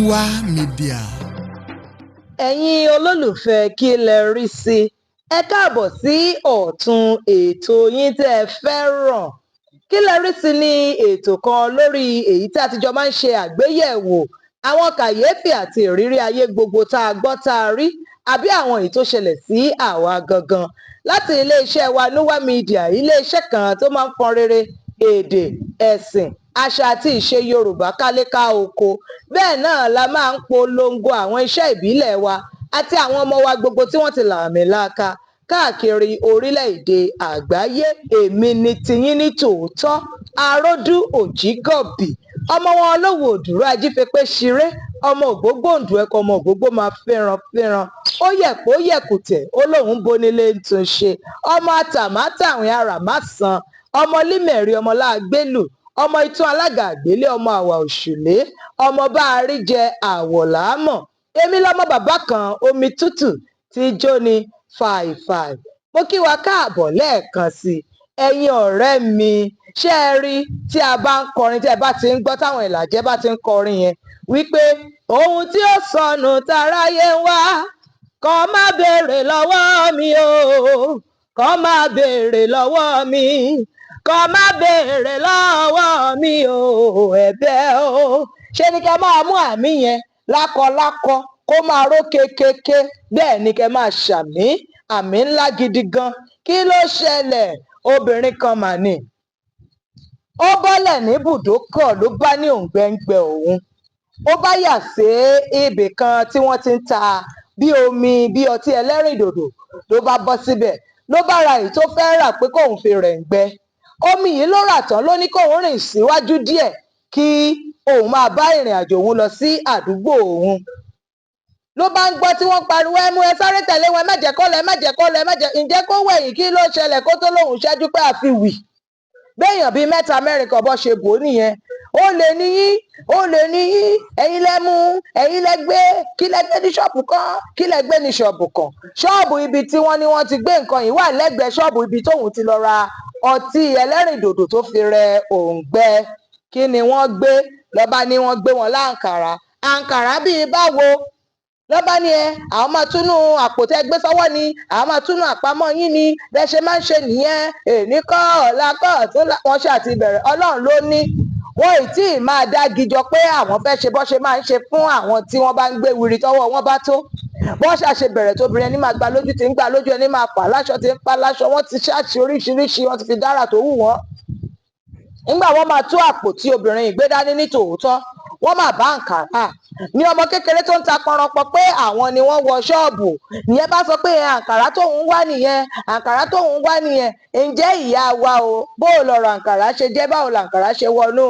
Nuwa Media. Ẹ̀yin olólùfẹ́ kí lẹ rí sí? Ẹ káàbọ̀ sí ọ̀tún ètò yín tẹ́ ẹ fẹ́ràn. Kí lẹ rí sí ní ètò kan lórí èyí tí a ti jọ máa ń ṣe àgbéyẹ̀wò àwọn kàyéfì àti ìrírí ayé gbogbo tá a gbọ́ tá a rí àbí àwọn èyí tó ṣẹlẹ̀ sí àwa gangan. Láti iléeṣẹ́ wa Nuwa Media, iléeṣẹ́ kan tó máa ń fọn rere èdè, ẹ̀sìn, àṣà àti ìṣe Yorùbá káléká oko. Bẹ́ẹ̀ náà la máa ń polongo àwọn iṣẹ́ ìbílẹ̀ wa àti àwọn ọmọ wa gbogbo tí wọ́n ti làmìlaka káàkiri orílẹ̀-èdè àgbáyé. Èmi ni tiyín ní tòótọ́, Aródú Òjígọ̀bì, ọmọ wọn olówó òdúró ajífepé ṣiré, ọmọ ògbógbòǹdù ẹkọ ọmọ ògbógbó máa fẹ́ràn ó yẹ̀pó yẹ̀kùtẹ̀ ó lóun bonílé ń tún ṣe, ọmọ àtàmátàwìn ara má san, ọmọ límẹ̀rí ọmọ láàgbélù, ọmọ itún alága àgbélé, ọmọ àwà òṣùlé, ọmọ bá a rí jẹ àwọ̀ làámọ̀. Èmi lọmọ bàbá kan omi tútù tí jóni fàìfàì. Mo kí wa káàbọ̀ lẹ́ẹ̀kan sí i. Ẹ̀yin ọ̀rẹ́ mi, ṣé ẹ rí tí a bá ń kọrin, tí ẹ bá ti ń gbọ́ táwọn ìlàjẹ bá ti ń kọrin yẹn wípé ohun tí ó sọnù táráyé ń wá kàn má béèrè lọ́wọ́ mi o, kàn má béèrè lọ́wọ́ mi, kàn má béèrè lọ́wọ́ mi o, ẹ̀bẹ̀ o. Ṣé ni kẹ́ máa mú àmì yẹn lákọlákọ kó máa ró kékéké, bẹ́ẹ̀ ni kẹ́ máa ṣàmì àmì ńlá gidi gan. Kí ló ṣẹlẹ̀? Obìnrin kan mà ní. Ó bọ́lẹ̀ ní ibùdókọ̀ ló bá ní òǹgbẹ́ǹgbẹ́ òun. Ó bá yà sí ibì kan tí wọ́n ti ń ta bí omi bí ọtí ẹlẹ́rìndòdò, ló bá bọ́ síbẹ̀ ló bá ra èyí tó fẹ́ rà pé kóun fi rẹ̀ǹgbẹ́. Omi yìí ló rà tán ló ní kóun rìn síwájú díẹ̀ kí òun máa bá ìrìn àjò òun lọ sí àdúgbò òun. Ló bá ń gbọ́ tí wọ́n pariwo ẹmu ẹ sáré tẹ̀lé wọn, ẹ má jẹ́ kó lọ, ẹ má jẹ́ kó lọ, ẹ má jẹ́, ǹjẹ́ kó wẹ̀yìn kí ló ṣẹlẹ̀ kó tó lóun ṣẹ́jú pé àfi wì. Béèyàn bíi mẹ́ta mẹ́rin kan bọ́ ṣe bò ó nìyẹn. Ó lè ní yín, ó lè ní yín, ẹ̀yin lẹ mú, ẹ̀yin lẹ gbé, kí lẹ gbé ní ṣọ́ọ̀bù kan, kí lẹ gbé ní ṣọ́ọ̀bù kan. Ṣọ́ọ̀bù ibi tí wọ́n ní wọ́n ti gbé nǹkan yìí wà lẹ́gbẹ̀ẹ́ ṣọ́ọ̀bù ibi tóun ti lọ ra ọtí ẹlẹ́rìndòdò tó fi rẹ òǹgbẹ. Kí ni wọ́n gbé? Lọ́ba ní wọ́n gbé wọn láǹkàrá. Àǹkàrá bíi báwo? Lọ́ba ní àwọn máa túnú àpò tẹ́ gbé sọ́wọ́ ni, àwọn máa túnú àpamọ́ yín ni, bẹ́ẹ̀ ṣe máa ń ṣe nìyẹn, èní kọ́ ọ̀la kọ́ ọ̀tún wọ́n ṣáà ti bẹ̀rẹ̀. Ọlọ́run ló ní wọn ì tí ì máa dági jọ pé àwọn fẹ́ ṣe bọ́ ṣe máa ń ṣe fún àwọn tí wọ́n bá ń gbé wiri tọ́wọ́ wọn bá tó. Bọ́n ṣàṣe bẹ̀rẹ̀ tóbìnrin ẹni máa gba lójú ti ń gbà lójú, ẹni máa pa láṣọ ti ń pa láṣọ, wọ́n ti ṣáàṣì oríṣiríṣi, wọ́n ti fi dára tó wù wọ́n. Nígbà wọ́n máa tú àpò tí obìnrin ìgbé dání ní tòótọ́, wọ́n máa bá àǹkàrá ní ọmọ kékeré tó ń ta pọnranpọ pé àwọn ni wọ́n wọ ṣọ́ọ̀bù. Nìyẹn bá sọ pé àǹkàrá tóun wá nìyẹn, àǹkàrá tóun wá nìyẹn. Ǹjẹ́ ìyá wa o, bó o lọ̀rọ̀ àǹkàrá ṣe jẹ́, báwo làǹkàrá ṣe wọnú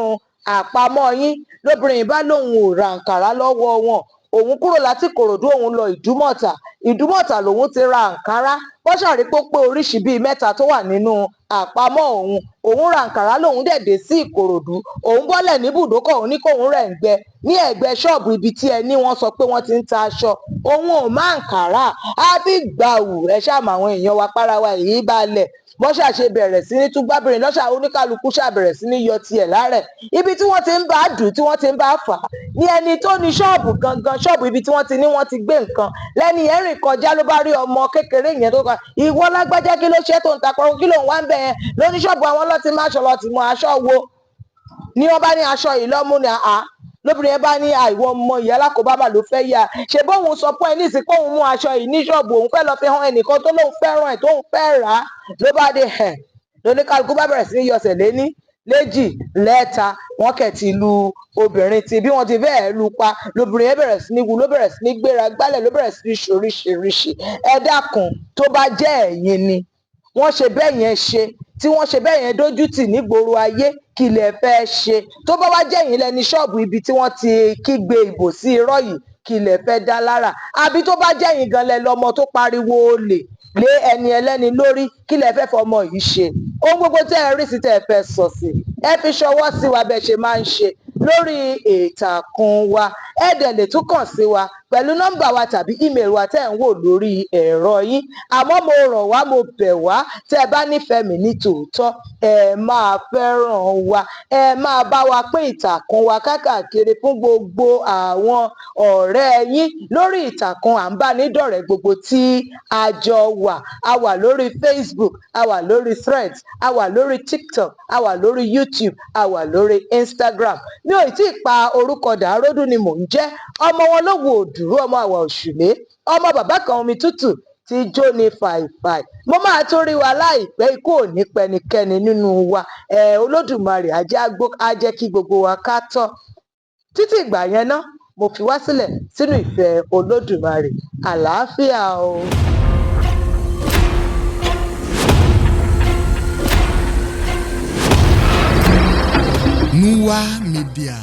àpamọ́ yín? Lóbìnrin bá lóun ò ra àǹkàrá lọ́wọ́ wọn, òun kúrò láti Ìkòròdú òun lọ Ìdúmọ̀tà, Ìdúmọ̀tà lòun ti ra àǹkàrá. Wọ́n ṣàrí pé ó pé oríṣi bíi mẹ́ta tó wà nínú àpamọ́ òun ra àǹkàrá lòun dẹ̀ dé sí Ìkòròdú. Òun bọ́lẹ̀ ní ibùdókọ̀, òun ní kóun rẹ̀ ń gbẹ ní ẹ̀gbẹ́ ṣọ́ọ̀bù ibi tí ẹni wọ́n sọ pé wọ́n ti ń ta aṣọ. Òun ò má àǹkàrá àbí gbàù. Ẹ ṣáàmù àwọn èèyàn wa para wa yìí balẹ̀. Wọ́n ṣàṣe bẹ̀rẹ̀ sí ní túgbábìnrin lọ́ṣà, oníkálukú ṣàbẹ̀rẹ̀ sí ní yọ tiẹ̀ lárẹ̀. Ibi tí wọ́n ti ń bá dùn, tí wọ́n ti ń bá fà á ní ẹni tó ní ṣọ́ọ̀bù gangan, ṣọ́ọ̀bù ibi tí wọ́n ti ní wọ́n ti gbé nǹkan. Lẹ́ni yẹn rìn kọjá ló bá rí ọmọ kékeré yẹn tó kàn, ìwọ lágbájá kí ló ṣe tó ń ta pọ́n, kí ló ń wá ń bẹ̀ yẹn? Lóní ṣọ́ọ̀bù àwọn lọ́ti máa ṣọ lọ́ti mọ aṣọ wo ni wọ́n bá ní aṣọ yìí lọ́mú ni àá. Lóbìnrin yẹn bá ní àìwọ ọmọ ìyá alákòóbá ló fẹ́ yá. Ṣé bóun sọ fún ẹ nísìnyí pé òun mú aṣọ yìí ní ṣọ́ọ̀bù, òun fẹ́ lọ fi hàn ẹnìkan tó lóun fẹ́ràn ẹ̀ tóun fẹ́ rà á. Ló bá dé lóníkálukú bá bẹ̀rẹ̀ sí ní yọsẹ̀ léní léjì lẹ́ta. Wọ́n kẹ̀ ti lu obìnrin tí bí wọ́n ti fẹ́ẹ̀ lu pa. Lóbìnrin yẹn bẹ̀rẹ̀ sí ní wu, ló bẹ̀rẹ̀ sí ní gbéra gbálẹ̀, ló bẹ̀rẹ̀ sí ní ṣoríṣiríṣi. Ẹ dákun, tó bá jẹ́ ẹ̀yin ni wọ́n ṣe bẹ́ẹ̀ yẹn ṣe, tí wọ́n ṣe bẹ́ẹ̀ yẹn dójú tì nígboro ayé, kí lẹ fẹ́ ṣe? Tó bá wá jẹ́ ẹ̀yin lẹni ṣọ́ọ̀bù ibi tí wọ́n ti kígbe ìbò sí irọ́ yìí, kí lẹ fẹ́ dá lára? Àbí tó bá jẹ́ ẹ̀yin gan lẹ lọmọ tó pariwo olè lé ẹni ẹlẹ́ni lórí, kí lẹ fẹ́ fọmọ yìí ṣe? Ohun gbogbo tẹ́ ẹ rí sí tẹ́ ẹ fẹ́ sọ sí, ẹ fi ṣọwọ́ sí wa bẹ́ẹ̀ ṣe máa ń ṣe. lórí ìtàkùn wa. Ẹ dẹ̀ lè tún kàn sí wa pẹ̀lú nọ́mbà wa tàbí ímeèlì wa tẹ́ ẹ̀ ń wò lórí ẹ̀rọ yín. Àmọ́ mo rọ̀ wá, mo bẹ̀ wá, tẹ́ ẹ bá nífẹ̀ẹ́ mi ní tòótọ́, ẹ máa fẹ́ràn wa, ẹ máa bá wa pín ìtàkùn wa káàkiri fún gbogbo àwọn ọ̀rẹ́ yín lórí ìtàkùn àǹbánidọ́rẹ̀ẹ́ gbogbo tí a jọ wà. A wà lórí Facebook, a wà lórí Threads, a wà lórí TikTok, a wà lórí YouTube, a wà lórí Instagram. Mi ò tí ì pa orúkọ dà, Aródú ni mò ń jẹ́. Ọmọ wọn lówu òdùrú, ọmọ àwà òṣùlé, ọmọ bàbá kan omi tútù tí jó ní fàìfàì. Mo máa tún rí wa láìpẹ́, ikú ò ní pẹnikẹ́ni nínú wa. Olódùmarè á jẹ́ kí gbogbo wa ká tọ́. Títí ìgbà yẹn ná, mo fi wá sílẹ̀ sínú ìfẹ́ Olódùmarè. Àlàáfíà o. Nuwa Media.